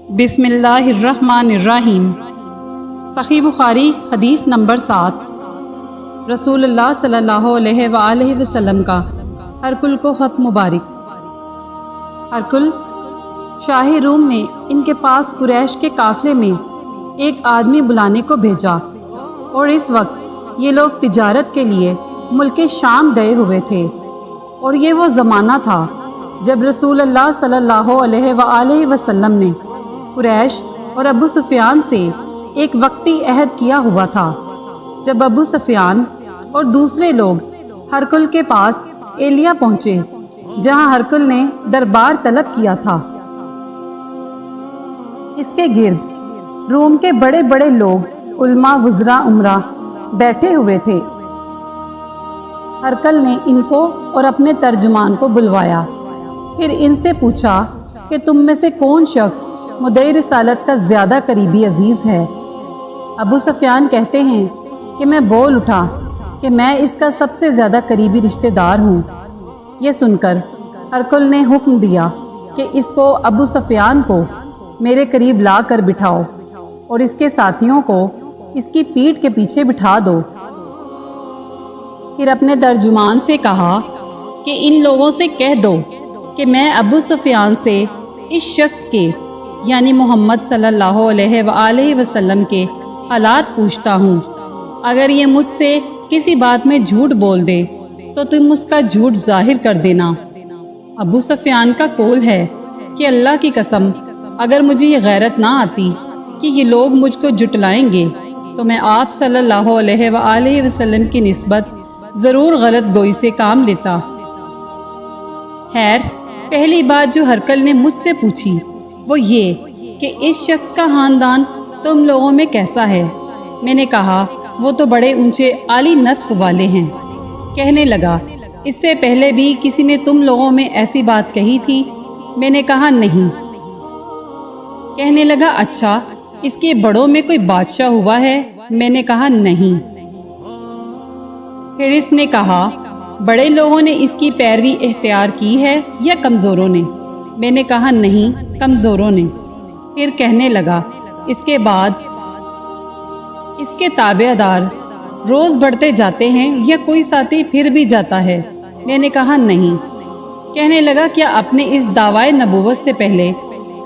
بسم اللہ الرحمن الرحیم۔ صحیح بخاری حدیث نمبر 7۔ رسول اللہ صلی اللہ علیہ وآلہ وسلم کا ہرقل کو خط مبارک۔ ہرقل شاہ روم نے ان کے پاس قریش کے قافلے میں ایک آدمی بلانے کو بھیجا، اور اس وقت یہ لوگ تجارت کے لیے ملک شام گئے ہوئے تھے، اور یہ وہ زمانہ تھا جب رسول اللہ صلی اللہ علیہ وآلہ وسلم نے قریش اور ابو سفیان سے ایک وقتی عہد کیا ہوا تھا۔ جب ابو سفیان اور دوسرے لوگ ہرقل کے پاس ایلیا پہنچے، جہاں ہرقل نے دربار طلب کیا تھا، اس کے گرد روم کے بڑے بڑے لوگ، علماء، وزراء، امراء بیٹھے ہوئے تھے۔ ہرقل نے ان کو اور اپنے ترجمان کو بلوایا، پھر ان سے پوچھا کہ تم میں سے کون شخص مدعی رسالت کا زیادہ قریبی عزیز ہے؟ ابو سفیان کہتے ہیں کہ میں بول اٹھا کہ میں اس کا سب سے زیادہ قریبی رشتہ دار ہوں۔ یہ سن کر ہرقل نے حکم دیا کہ اس کو ابو سفیان کو میرے قریب لا کر بٹھاؤ، اور اس کے ساتھیوں کو اس کی پیٹھ کے پیچھے بٹھا دو۔ پھر اپنے ترجمان سے کہا کہ ان لوگوں سے کہہ دو کہ میں ابو سفیان سے اس شخص کے یعنی محمد صلی اللہ علیہ وآلہ وسلم کے حالات پوچھتا ہوں۔ اگر یہ مجھ سے کسی بات میں جھوٹ بول دے تو تم اس کا جھوٹ ظاہر کر دینا۔ ابو سفیان کا قول ہے کہ اللہ کی قسم، اگر مجھے یہ غیرت نہ آتی کہ یہ لوگ مجھ کو جھٹلائیں گے تو میں آپ صلی اللہ علیہ وآلہ وسلم کی نسبت ضرور غلط گوئی سے کام لیتا۔ خیر، پہلی بات جو ہرقل نے مجھ سے پوچھی وہ یہ کہ اس شخص کا خاندان تم لوگوں میں کیسا ہے؟ میں نے کہا وہ تو بڑے اونچے عالی نسب والے ہیں۔ کہنے لگا اس سے پہلے بھی کسی نے تم لوگوں میں ایسی بات کہی تھی؟ میں نے کہا نہیں۔ کہنے لگا اچھا، اس کے بڑوں میں کوئی بادشاہ ہوا ہے؟ میں نے کہا نہیں۔ پھر اس نے کہا بڑے لوگوں نے اس کی پیروی اختیار کی ہے یا کمزوروں نے؟ میں نے کہا نہیں، کمزوروں نے۔ پھر کہنے لگا اس کے بعد اس کے تابع دار روز بڑھتے جاتے ہیں یا کوئی ساتھی پھر بھی جاتا ہے؟ میں نے کہا نہیں۔ کہنے لگا کیا اپنے اس دعوی نبوت سے پہلے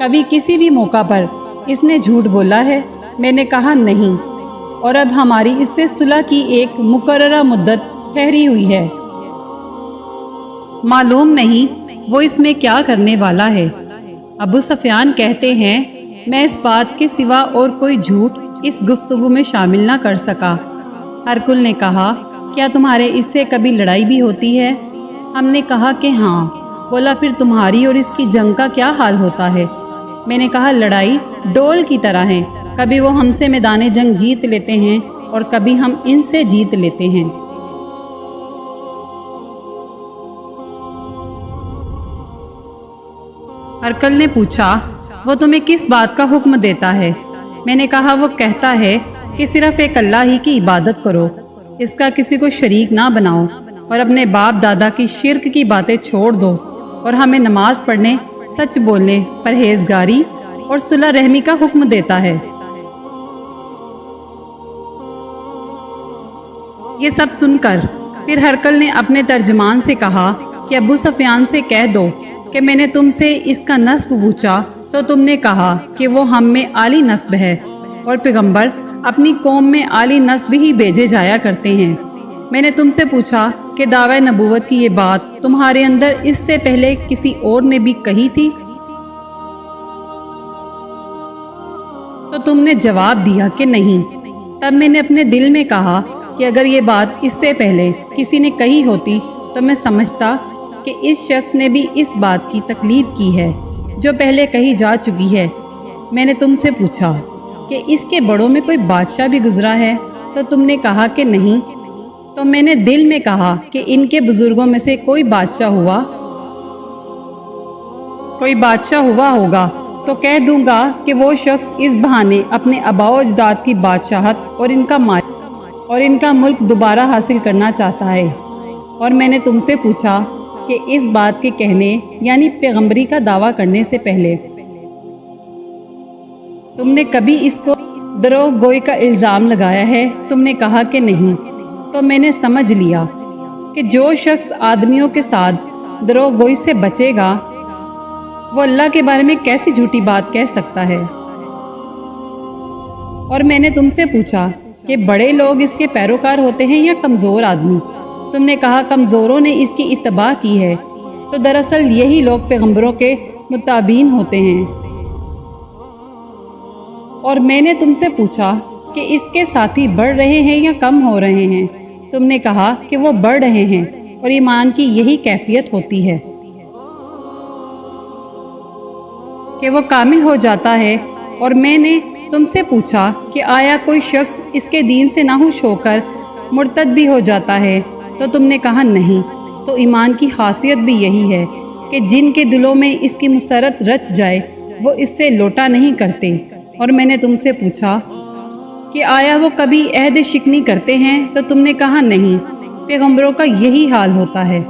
کبھی کسی بھی موقع پر اس نے جھوٹ بولا ہے؟ میں نے کہا نہیں، اور اب ہماری اس سے صلح کی ایک مقررہ مدت ٹھہری ہوئی ہے، معلوم نہیں وہ اس میں کیا کرنے والا ہے۔ ابو سفیان کہتے ہیں میں اس بات کے سوا اور کوئی جھوٹ اس گفتگو میں شامل نہ کر سکا۔ ہرقل نے کہا کیا تمہارے اس سے کبھی لڑائی بھی ہوتی ہے؟ ہم نے کہا کہ ہاں۔ بولا پھر تمہاری اور اس کی جنگ کا کیا حال ہوتا ہے؟ میں نے کہا لڑائی ڈول کی طرح ہے، کبھی وہ ہم سے میدان جنگ جیت لیتے ہیں اور کبھی ہم ان سے جیت لیتے ہیں۔ ہرقل نے پوچھا وہ تمہیں کس بات کا حکم دیتا ہے؟ میں نے کہا وہ کہتا ہے کہ صرف ایک اللہ ہی کی عبادت کرو، اس کا کسی کو شریک نہ بناؤ، اور اپنے باپ دادا کی شرک کی باتیں چھوڑ دو، اور ہمیں نماز پڑھنے، سچ بولنے، پرہیزگاری اور صلح رحمی کا حکم دیتا ہے۔ یہ سب سن کر پھر ہرقل نے اپنے ترجمان سے کہا کہ ابو سفیان سے کہہ دو کہ میں نے تم سے اس کا نسب پوچھا تو تم نے کہا کہ وہ ہم میں عالی نسب ہے، اور پیغمبر اپنی قوم میں عالی نسب ہی بھیجے جایا کرتے ہیں۔ میں نے تم سے پوچھا کہ دعوی نبوت کی یہ بات تمہارے اندر اس سے پہلے کسی اور نے بھی کہی تھی؟ تو تم نے جواب دیا کہ نہیں۔ تب میں نے اپنے دل میں کہا کہ اگر یہ بات اس سے پہلے کسی نے کہی ہوتی تو میں سمجھتا کہ اس شخص نے بھی اس بات کی تقلید کی ہے جو پہلے کہی جا چکی ہے۔ میں نے تم سے پوچھا کہ اس کے بڑوں میں کوئی بادشاہ بھی گزرا ہے؟ تو تم نے کہا کہ نہیں۔ تو میں نے دل میں کہا کہ ان کے بزرگوں میں سے کوئی بادشاہ ہوا ہوگا تو کہہ دوں گا کہ وہ شخص اس بہانے اپنے آباء و اجداد کی بادشاہت اور ان کا ملک دوبارہ حاصل کرنا چاہتا ہے۔ اور میں نے تم سے پوچھا کہ اس بات کے کہنے یعنی پیغمبری کا دعویٰ کرنے سے پہلے تم نے کبھی اس کو دروغ گوئی کا الزام لگایا ہے؟ تم نے کہا کہ نہیں۔ تو میں نے سمجھ لیا کہ جو شخص آدمیوں کے ساتھ دروغ گوئی سے بچے گا وہ اللہ کے بارے میں کیسی جھوٹی بات کہہ سکتا ہے۔ اور میں نے تم سے پوچھا کہ بڑے لوگ اس کے پیروکار ہوتے ہیں یا کمزور آدمی؟ تم نے کہا کمزوروں نے اس کی اتباع کی ہے۔ تو دراصل یہی لوگ پیغمبروں کے متابعین ہوتے ہیں۔ اور میں نے تم سے پوچھا کہ اس کے ساتھی بڑھ رہے ہیں یا کم ہو رہے ہیں؟ تم نے کہا کہ وہ بڑھ رہے ہیں، اور ایمان کی یہی کیفیت ہوتی ہے کہ وہ کامل ہو جاتا ہے۔ اور میں نے تم سے پوچھا کہ آیا کوئی شخص اس کے دین سے ناخوش ہو کر مرتد بھی ہو جاتا ہے؟ تو تم نے کہا نہیں۔ تو ایمان کی خاصیت بھی یہی ہے کہ جن کے دلوں میں اس کی مسرت رچ جائے وہ اس سے لوٹا نہیں کرتے۔ اور میں نے تم سے پوچھا کہ آیا وہ کبھی عہد شکنی کرتے ہیں؟ تو تم نے کہا نہیں۔ پیغمبروں کا یہی حال ہوتا ہے۔